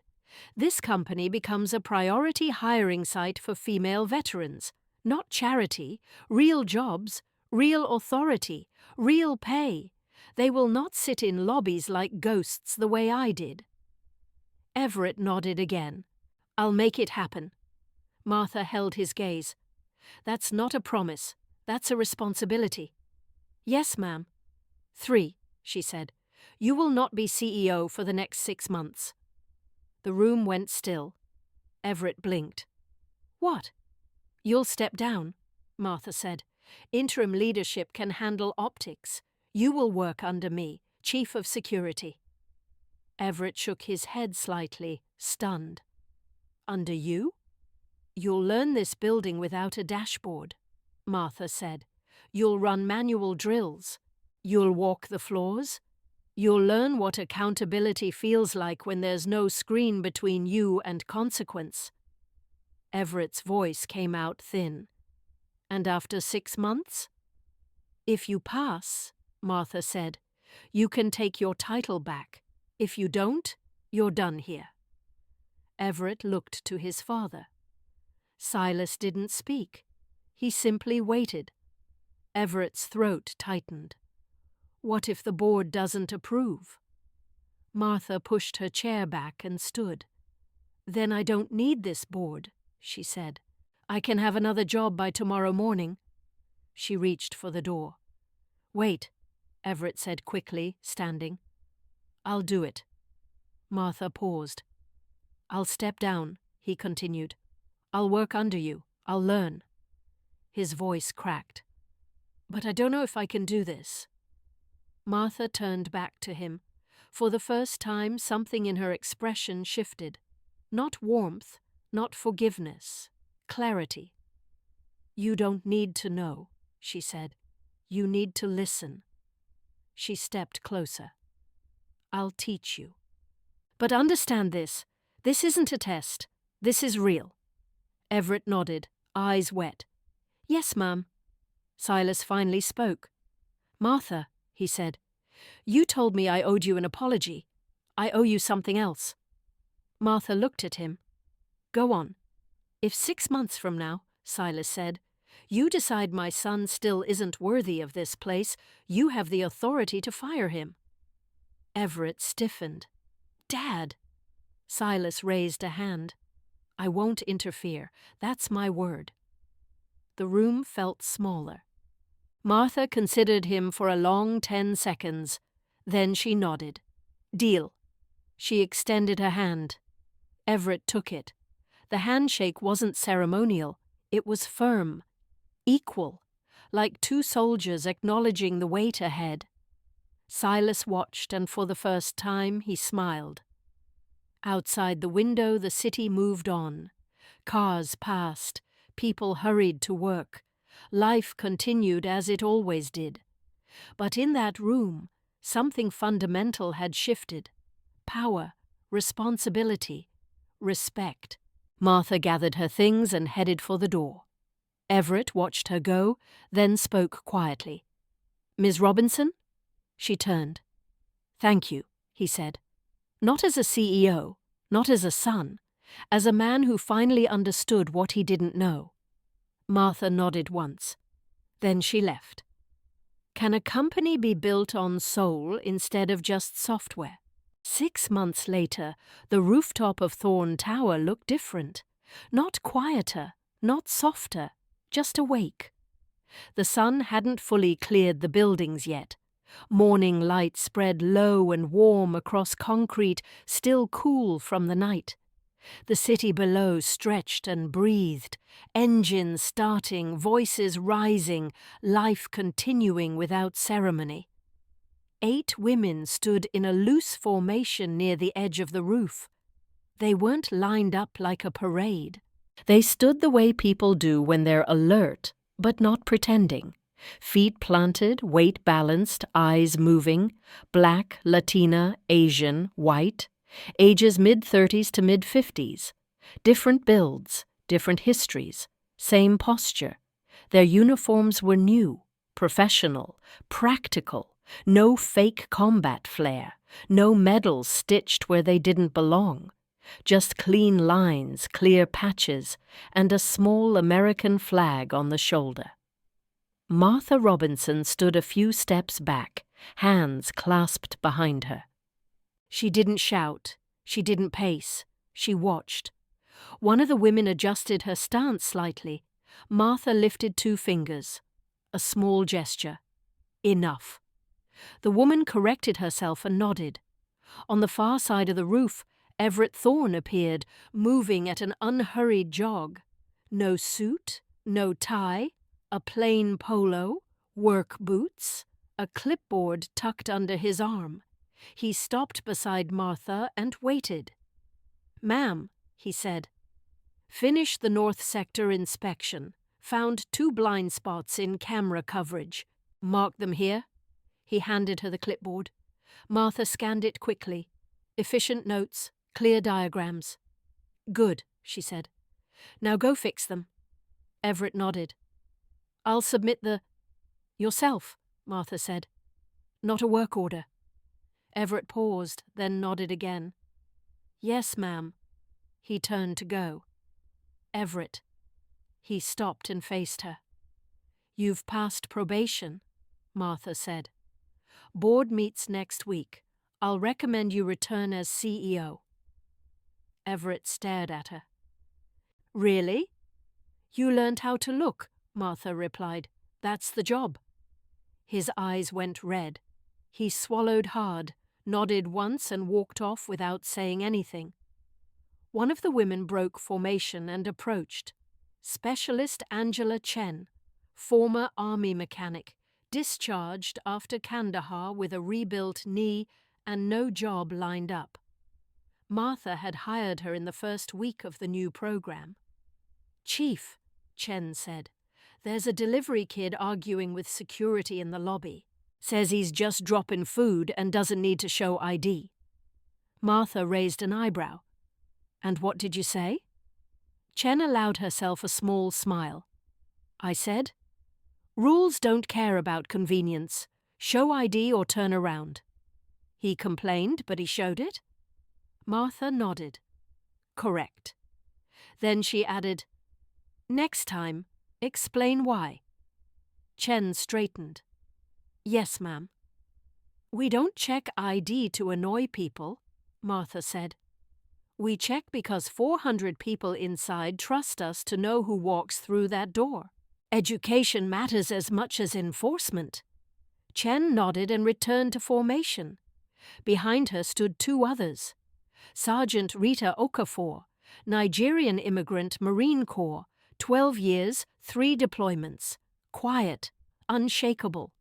"This company becomes a priority hiring site for female veterans. Not charity. Real jobs. Real authority. Real pay. They will not sit in lobbies like ghosts the way I did." Everett nodded again. "I'll make it happen." Martha held his gaze. "That's not a promise. That's a responsibility." "Yes, ma'am." 3, she said. "You will not be CEO for the next 6 months." The room went still. Everett blinked. "What?" "You'll step down," Martha said. Interim leadership can handle optics. You will work under me, Chief of Security." Everett shook his head slightly, stunned. "Under you? You'll learn this building without a dashboard," Martha said. "You'll run manual drills. You'll walk the floors. You'll learn what accountability feels like when there's no screen between you and consequence." Everett's voice came out thin. "And after 6 months?" "If you pass," Martha said, "you can take your title back. If you don't, you're done here." Everett looked to his father. Silas didn't speak. He simply waited. Everett's throat tightened. What if the board doesn't approve? Martha pushed her chair back and stood. "Then I don't need this board," she said. "I can have another job by tomorrow morning." She reached for the door. "Wait," Everett said quickly, standing. "I'll do it." Martha paused. "I'll step down," he continued. "I'll work under you. I'll learn." His voice cracked. "But I don't know if I can do this." Martha turned back to him. For the first time, something in her expression shifted. Not warmth, not forgiveness, clarity. "You don't need to know," she said. "You need to listen." She stepped closer. "I'll teach you. But understand this. This isn't a test. This is real." Everett nodded, eyes wet. "Yes, ma'am." Silas finally spoke. "Martha," he said, "you told me I owed you an apology. I owe you something else." Martha looked at him. "Go on." "If 6 months from now," Silas said, "you decide my son still isn't worthy of this place, you have the authority to fire him." Everett stiffened. "Dad!" Silas raised a hand. "I won't interfere. That's my word." The room felt smaller. Martha considered him for a long 10 seconds. Then she nodded. "Deal." She extended her hand. Everett took it. The handshake wasn't ceremonial. It was firm, equal, like two soldiers acknowledging the weight ahead. Silas watched, and for the first time he smiled. Outside the window, the city moved on. Cars passed. People hurried to work. Life continued as it always did. But in that room, something fundamental had shifted. Power, responsibility, respect. Martha gathered her things and headed for the door. Everett watched her go, then spoke quietly. "Ms. Robinson?" She turned. "Thank you," he said. Not as a CEO, not as a son, as a man who finally understood what he didn't know. Martha nodded once. Then she left. Can a company be built on soul instead of just software? 6 months later, the rooftop of Thorn Tower looked different. Not quieter, not softer, just awake. The sun hadn't fully cleared the buildings yet. Morning light spread low and warm across concrete, still cool from the night. The city below stretched and breathed, engines starting, voices rising, life continuing without ceremony. 8 women stood in a loose formation near the edge of the roof. They weren't lined up like a parade. They stood the way people do when they're alert, but not pretending. Feet planted, weight balanced, eyes moving, black, Latina, Asian, white, ages mid-30s to mid-50s. Different builds, different histories, same posture. Their uniforms were new, professional, practical. No fake combat flair, no medals stitched where they didn't belong. Just clean lines, clear patches, and a small American flag on the shoulder. Martha Robinson stood a few steps back, hands clasped behind her. She didn't shout, she didn't pace, she watched. One of the women adjusted her stance slightly. Martha lifted 2 fingers. A small gesture. Enough. The woman corrected herself and nodded. On the far side of the roof, Everett Thorne appeared, moving at an unhurried jog. No suit, no tie, a plain polo, work boots, a clipboard tucked under his arm. He stopped beside Martha and waited. "Ma'am," he said. "Finished the North Sector inspection. Found 2 blind spots in camera coverage. Mark them here." He handed her the clipboard. Martha scanned it quickly. Efficient notes, clear diagrams. "Good," she said. "Now go fix them." Everett nodded. "I'll submit the—" "Yourself," Martha said. "Not a work order." Everett paused, then nodded again. "Yes, ma'am." He turned to go. "Everett." He stopped and faced her. "You've passed probation," Martha said. "Board meets next week. I'll recommend you return as CEO." Everett stared at her. "Really?" "You learned how to look," Martha replied. "That's the job." His eyes went red. He swallowed hard, nodded once and walked off without saying anything. One of the women broke formation and approached. Specialist Angela Chen, former army mechanic, discharged after Kandahar with a rebuilt knee and no job lined up. Martha had hired her in the first week of the new program. "Chief," Chen said, "there's a delivery kid arguing with security in the lobby. Says he's just dropping food and doesn't need to show ID." Martha raised an eyebrow. "And what did you say?" Chen allowed herself a small smile. "I said, rules don't care about convenience. Show ID or turn around." "He complained, but he showed it?" Martha nodded. "Correct." Then she added, "Next time, explain why." Chen straightened. "Yes, ma'am." "We don't check ID to annoy people," Martha said. "We check because 400 people inside trust us to know who walks through that door. Education matters as much as enforcement." Chen nodded and returned to formation. Behind her stood 2 others. Sergeant Rita Okafor, Nigerian immigrant Marine Corps, 12 years, 3 deployments, quiet, unshakable.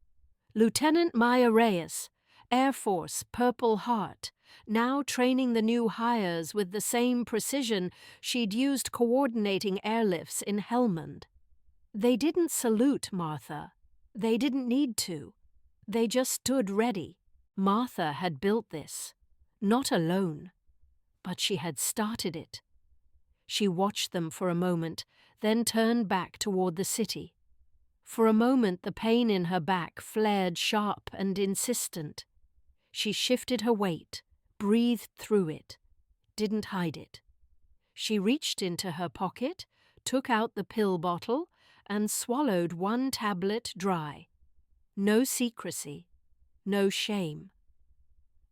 Lieutenant Maya Reyes, Air Force, Purple Heart, now training the new hires with the same precision she'd used coordinating airlifts in Helmand. They didn't salute Martha. They didn't need to. They just stood ready. Martha had built this, not alone, but she had started it. She watched them for a moment, then turned back toward the city. For a moment the pain in her back flared sharp and insistent. She shifted her weight, breathed through it, didn't hide it. She reached into her pocket, took out the pill bottle, and swallowed 1 tablet dry. No secrecy, no shame.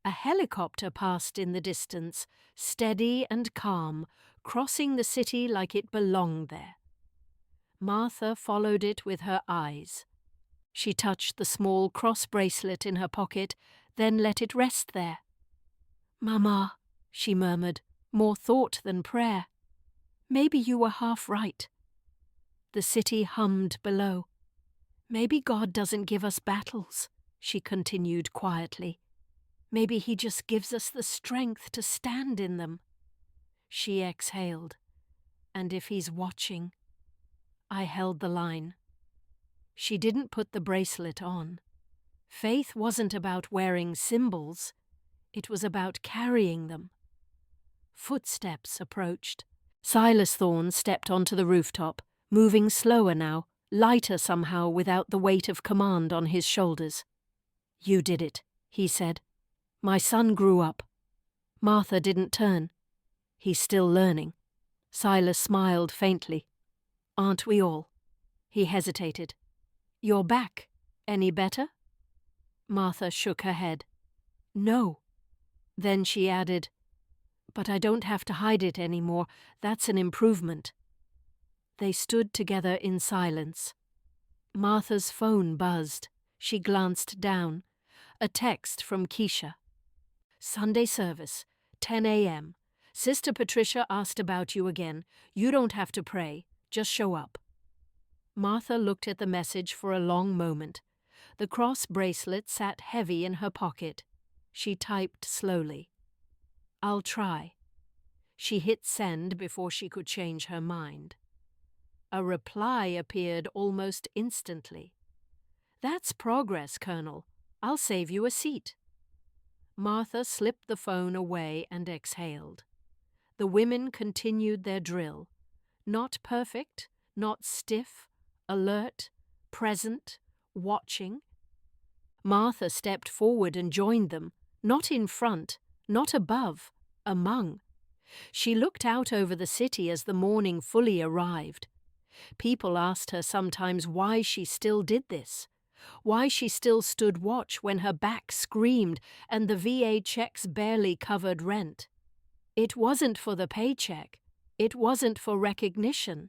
A helicopter passed in the distance, steady and calm, crossing the city like it belonged there. Martha followed it with her eyes. She touched the small cross bracelet in her pocket, then let it rest there. "Mama," she murmured, more thought than prayer. "Maybe you were half right." The city hummed below. "Maybe God doesn't give us battles," she continued quietly. "Maybe He just gives us the strength to stand in them." She exhaled. "And if He's watching—" I held the line. She didn't put the bracelet on. Faith wasn't about wearing symbols. It was about carrying them. Footsteps approached. Silas Thorne stepped onto the rooftop, moving slower now, lighter somehow without the weight of command on his shoulders. "You did it," he said. "My son grew up." Martha didn't turn. "He's still learning." Silas smiled faintly. "Aren't we all?" He hesitated. "You're back. Any better?" Martha shook her head. "No." Then she added, "But I don't have to hide it anymore. That's an improvement." They stood together in silence. Martha's phone buzzed. She glanced down. A text from Keisha. "Sunday service, 10 a.m. Sister Patricia asked about you again. You don't have to pray. Just show up." Martha looked at the message for a long moment. The cross bracelet sat heavy in her pocket. She typed slowly. "I'll try." She hit send before she could change her mind. A reply appeared almost instantly. "That's progress, Colonel. I'll save you a seat." Martha slipped the phone away and exhaled. The women continued their drill. Not perfect, not stiff, alert, present, watching. Martha stepped forward and joined them, not in front, not above, among. She looked out over the city as the morning fully arrived. People asked her sometimes why she still did this, why she still stood watch when her back screamed and the VA checks barely covered rent. It wasn't for the paycheck. It wasn't for recognition.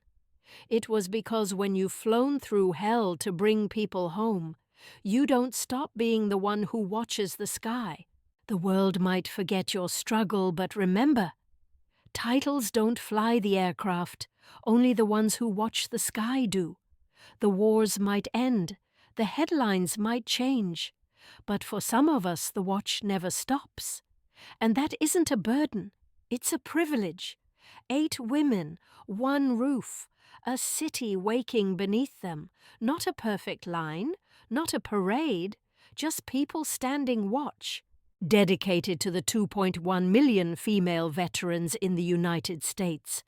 It was because when you've flown through hell to bring people home, you don't stop being the one who watches the sky. The world might forget your struggle, but remember, titles don't fly the aircraft, only the ones who watch the sky do. The wars might end, the headlines might change, but for some of us the watch never stops. And that isn't a burden, it's a privilege. 8 women, 1 roof, a city waking beneath them, not a perfect line, not a parade, just people standing watch. Dedicated to the 2.1 million female veterans in the United States.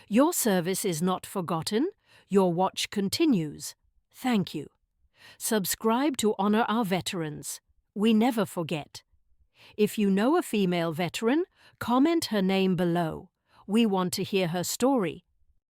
Your service is not forgotten. Your watch continues. Thank you. Subscribe to honor our veterans. We never forget. If you know a female veteran, comment her name below. We want to hear her story.